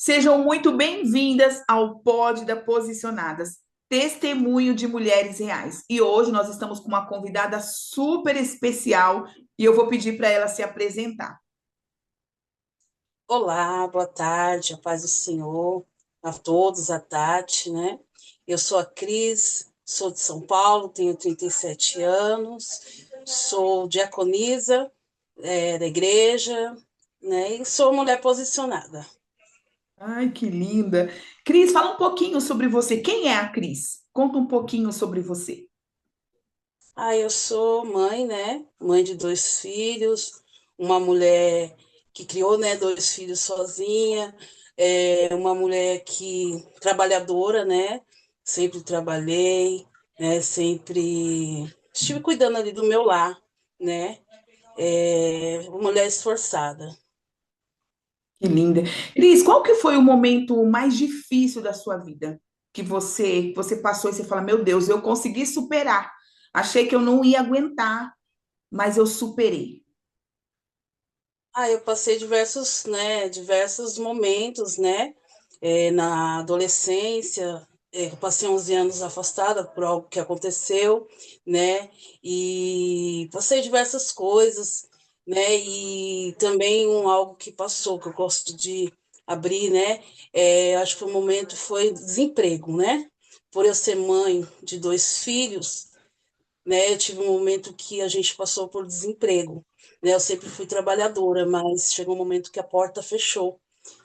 Sejam muito bem-vindas ao Pod da Posicionadas, testemunho de mulheres reais. E hoje nós estamos com uma convidada super especial e eu vou pedir para ela se apresentar. Olá, boa tarde, a paz do Senhor, a todos, a Tati, né? Eu sou a Cris, sou de São Paulo, tenho 37 anos, sou diaconisa, da igreja, né? E sou mulher posicionada. Ai, que linda. Cris, fala um pouquinho sobre você. Quem é a Cris? Conta um pouquinho sobre você. Eu sou mãe, né? Mãe de dois filhos, uma mulher que criou, né, dois filhos sozinha, uma mulher que trabalhadora, né? Sempre trabalhei, né? Sempre estive cuidando ali do meu lar, né? Uma mulher esforçada. Que linda. Cris, qual que foi o momento mais difícil da sua vida? Que você passou e você fala, meu Deus, eu consegui superar. Achei que eu não ia aguentar, mas eu superei. Eu passei diversos momentos, né? Na adolescência, eu passei 11 anos afastada por algo que aconteceu, né? E passei diversas coisas, né? E também algo que passou, que eu gosto de abrir, né? Acho que o momento foi desemprego, né? Por eu ser mãe de dois filhos, né? Eu tive um momento que a gente passou por desemprego, né? Eu sempre fui trabalhadora, mas chegou um momento que a porta fechou,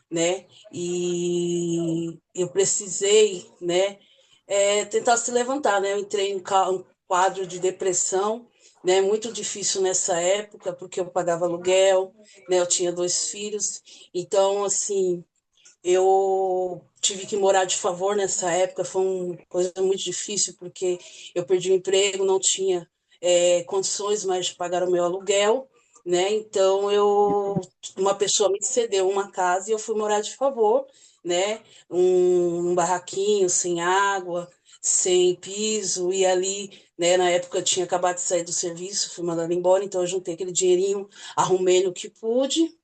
né? E eu precisei, né? Tentar se levantar, né? Eu entrei em um quadro de depressão, né? Muito difícil nessa época, porque eu pagava aluguel, né? Eu tinha dois filhos, então assim eu tive que morar de favor nessa época, foi uma coisa muito difícil, porque eu perdi o emprego, não tinha condições mais de pagar o meu aluguel, né? Então, uma pessoa me cedeu uma casa e eu fui morar de favor, né? Um barraquinho sem água, sem piso, e ali, né? Na época eu tinha acabado de sair do serviço, fui mandada embora, então eu juntei aquele dinheirinho, arrumei no que pude,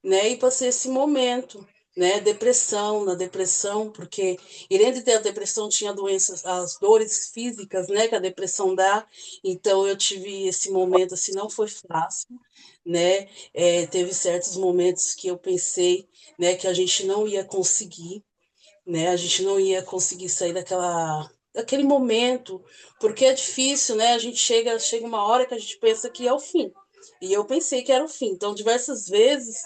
né? E passei esse momento, né? Depressão, na depressão, porque além de ter a depressão, tinha doenças, as dores físicas, né? Que a depressão dá. Então eu tive esse momento, assim, não foi fácil, né? Teve certos momentos que eu pensei, né? Que a gente não ia conseguir, né? A gente não ia conseguir sair daquele momento, porque é difícil, né? A gente chega uma hora que a gente pensa que é o fim. E eu pensei que era o fim. Então, diversas vezes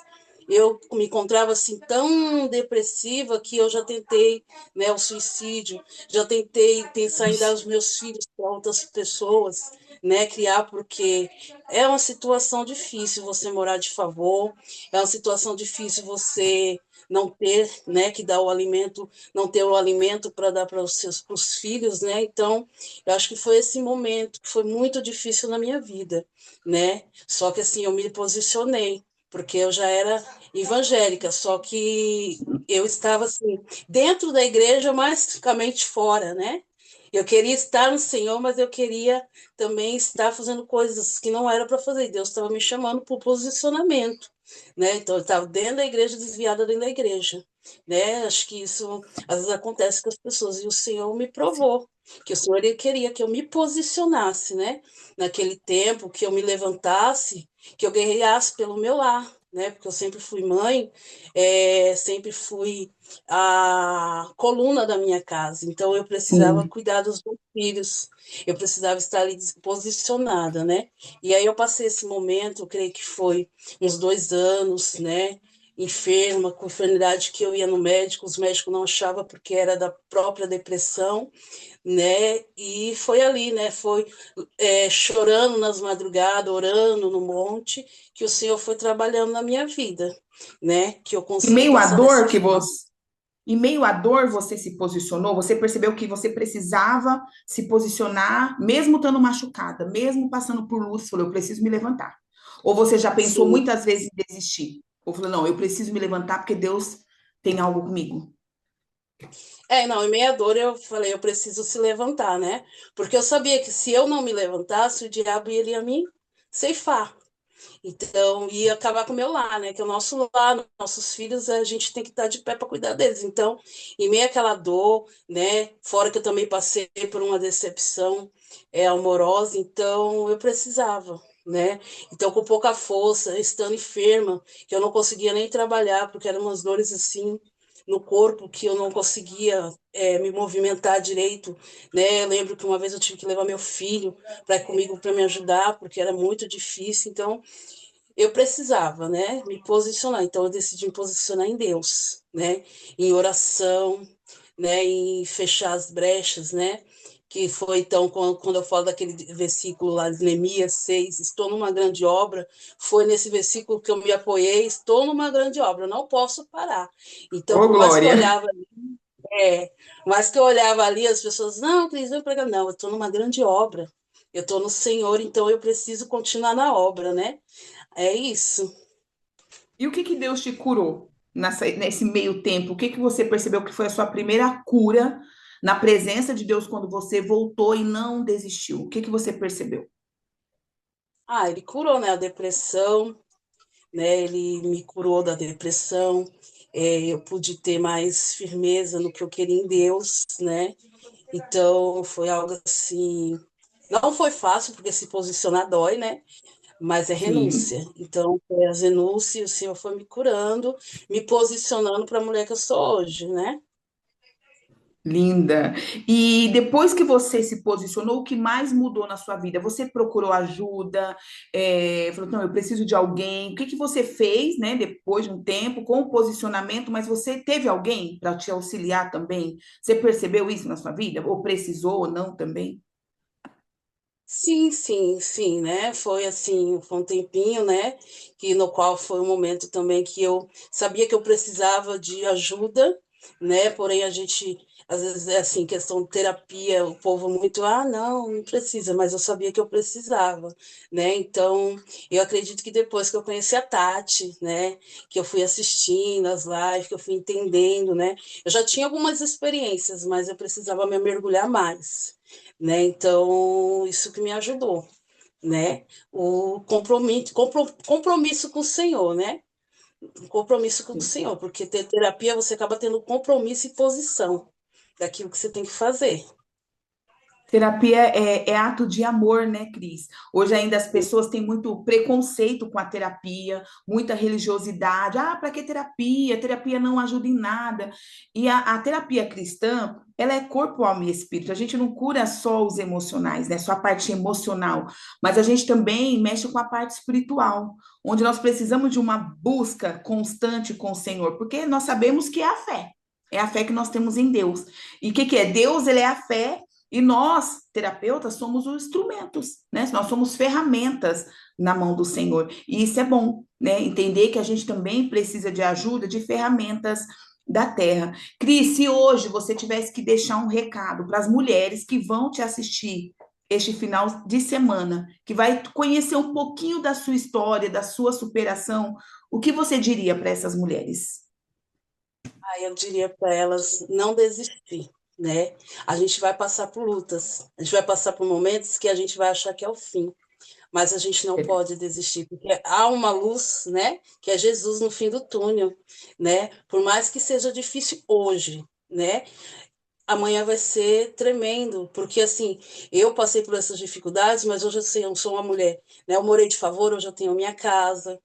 eu me encontrava assim tão depressiva que eu já tentei, né, o suicídio, já tentei pensar em dar os meus filhos para outras pessoas, né, criar, porque é uma situação difícil você morar de favor, é uma situação difícil você não ter, né, que dar o alimento, não ter o alimento para dar para os seus pros filhos, né? Então, eu acho que foi esse momento que foi muito difícil na minha vida, né? Só que assim, eu me posicionei, porque eu já era evangélica, só que eu estava assim, dentro da igreja, mas fisicamente fora, né? Eu queria estar no Senhor, mas eu queria também estar fazendo coisas que não era para fazer. Deus estava me chamando para o posicionamento, né? Então eu estava dentro da igreja, desviada dentro da igreja, né? Acho que isso às vezes acontece com as pessoas e o Senhor me provou que o Senhor ele queria que eu me posicionasse, né? Naquele tempo, que eu me levantasse, que eu guerreasse pelo meu lar, né? Porque eu sempre fui mãe, sempre fui a coluna da minha casa, então eu precisava Sim. cuidar dos meus filhos, eu precisava estar ali posicionada, né? E aí eu passei esse momento, eu creio que foi uns 2 anos, né? Enferma, com enfermidade que eu ia no médico, os médicos não achavam porque era da própria depressão, né? E foi ali, né? Foi chorando nas madrugadas, orando no monte, que o Senhor foi trabalhando na minha vida, né? Que eu Em consegui meio à passar dessa dor que fase. você, em meio à dor você se posicionou, você percebeu que você precisava se posicionar, mesmo estando machucada, mesmo passando por luto, você falou, eu preciso me levantar. Ou você já pensou Sim. muitas vezes em desistir? Ou falou, não, eu preciso me levantar porque Deus tem algo comigo. Não, em meia dor eu falei, eu preciso se levantar, né? Porque eu sabia que se eu não me levantasse, o diabo iria me ceifar, Então, e acabar com o meu lar, né? Que é o nosso lar, nossos filhos, a gente tem que estar de pé para cuidar deles. Então, em meio àquela dor, né? Fora que eu também passei por uma decepção amorosa, então eu precisava, né? Então, com pouca força, estando enferma, que eu não conseguia nem trabalhar, porque eram umas dores assim no corpo que eu não conseguia me movimentar direito, né? Eu lembro que uma vez eu tive que levar meu filho para comigo para me ajudar, porque era muito difícil. Então, eu precisava, né, me posicionar. Então eu decidi me posicionar em Deus, né, em oração, né, em fechar as brechas, né, que foi então quando eu falo daquele versículo lá de Neemias 6, estou numa grande obra, foi nesse versículo que eu me apoiei, estou numa grande obra, eu não posso parar. Então, Ô, por mais que eu Glória! olhava, é, mas que eu olhava ali, as pessoas, não, Cris, vem para cá. Não, eu estou numa grande obra. Eu estou no Senhor, então eu preciso continuar na obra, né? É isso. E o que que Deus te curou nesse meio tempo? O que que você percebeu que foi a sua primeira cura na presença de Deus quando você voltou e não desistiu? O que que você percebeu? Ah, ele curou, né, a depressão, né? Ele me curou da depressão. Eu pude ter mais firmeza no que eu queria em Deus, né? Então foi algo assim. Não foi fácil, porque se posicionar dói, né? Mas é Sim. renúncia. Então, foi as renúncias, e o Senhor foi me curando, me posicionando para a mulher que eu sou hoje, né? Linda. E depois que você se posicionou, o que mais mudou na sua vida? Você procurou ajuda? Falou, não, eu preciso de alguém. O que que você fez, né, depois de um tempo, com o posicionamento, mas você teve alguém para te auxiliar também? Você percebeu isso na sua vida? Ou precisou ou não também? Sim, sim, sim, né? Foi assim, foi um tempinho, né? Que no qual foi um momento também que eu sabia que eu precisava de ajuda, né? Porém, a gente, às vezes, é assim, questão de terapia, o povo muito, não, não precisa, mas eu sabia que eu precisava, né? Então, eu acredito que depois que eu conheci a Tati, né? Que eu fui assistindo as lives, que eu fui entendendo, né? Eu já tinha algumas experiências, mas eu precisava me mergulhar mais, né? Então, isso que me ajudou, né? O compromisso com o Senhor, né? Um compromisso com o Senhor, porque ter terapia você acaba tendo compromisso e posição daquilo que você tem que fazer. Terapia é ato de amor, né, Cris? Hoje ainda as pessoas têm muito preconceito com a terapia, muita religiosidade. Ah, para que terapia? Terapia não ajuda em nada. E a terapia cristã, ela é corpo, alma e espírito. A gente não cura só os emocionais, né? Só a parte emocional, mas a gente também mexe com a parte espiritual, onde nós precisamos de uma busca constante com o Senhor, porque nós sabemos que é a fé. É a fé que nós temos em Deus. E o que que é? Deus, ele é a fé e nós, terapeutas, somos os instrumentos, né? Nós somos ferramentas na mão do Senhor. E isso é bom, né? Entender que a gente também precisa de ajuda, de ferramentas da terra. Cris, se hoje você tivesse que deixar um recado para as mulheres que vão te assistir este final de semana, que vai conhecer um pouquinho da sua história, da sua superação, o que você diria para essas mulheres? Aí eu diria para elas não desistir, né? A gente vai passar por lutas, a gente vai passar por momentos que a gente vai achar que é o fim, mas a gente não pode desistir, porque há uma luz, né, que é Jesus no fim do túnel, né? Por mais que seja difícil hoje, né? Amanhã vai ser tremendo, porque assim, eu passei por essas dificuldades, mas hoje assim, eu sou uma mulher, né? Eu morei de favor, hoje eu tenho minha casa,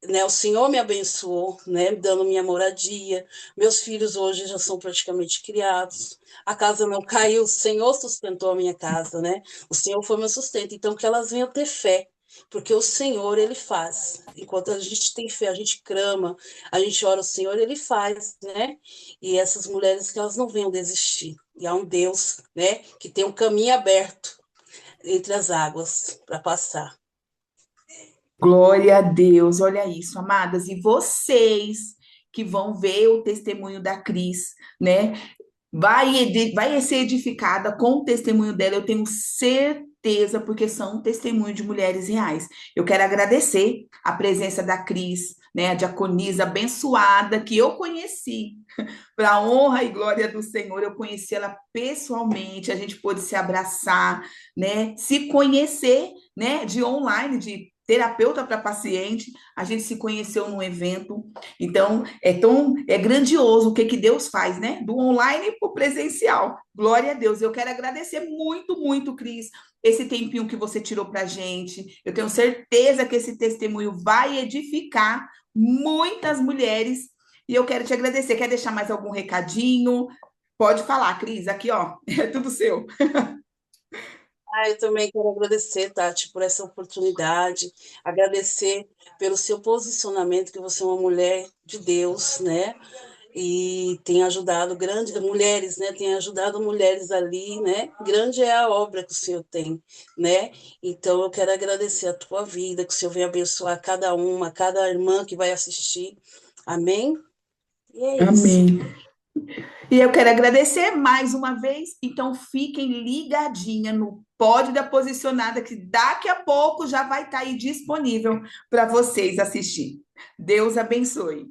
né? O Senhor me abençoou, né? Dando minha moradia. Meus filhos hoje já são praticamente criados. A casa não caiu, o Senhor sustentou a minha casa, né? O Senhor foi meu sustento. Então, que elas venham ter fé, porque o Senhor, Ele faz. Enquanto a gente tem fé, a gente clama, a gente ora ao Senhor, Ele faz, né? E essas mulheres, que elas não venham desistir. E há um Deus, né? Que tem um caminho aberto entre as águas para passar. Glória a Deus, olha isso, amadas. E vocês que vão ver o testemunho da Cris, né? Vai ser edificada com o testemunho dela, eu tenho certeza, porque são um testemunho de mulheres reais. Eu quero agradecer a presença da Cris, né, a diaconisa abençoada que eu conheci, para a honra e glória do Senhor, eu conheci ela pessoalmente, a gente pôde se abraçar, né, se conhecer, né, de online, de terapeuta para paciente, a gente se conheceu num evento. Então, é grandioso o que Deus faz, né? Do online para o presencial. Glória a Deus. Eu quero agradecer muito, muito, Cris, esse tempinho que você tirou para a gente. Eu tenho certeza que esse testemunho vai edificar muitas mulheres. E eu quero te agradecer. Quer deixar mais algum recadinho? Pode falar, Cris. Aqui, ó, é tudo seu. Eu também quero agradecer, Tati, por essa oportunidade, agradecer pelo seu posicionamento, que você é uma mulher de Deus, né? E tem ajudado grandes mulheres, né? Tem ajudado mulheres ali, né? Grande é a obra que o Senhor tem, né? Então eu quero agradecer a tua vida, que o Senhor venha abençoar cada uma, cada irmã que vai assistir. Amém? E é isso. Amém. E eu quero agradecer mais uma vez. Então, fiquem ligadinha no Pod da Posicionada, que daqui a pouco já vai estar aí disponível para vocês assistir. Deus abençoe.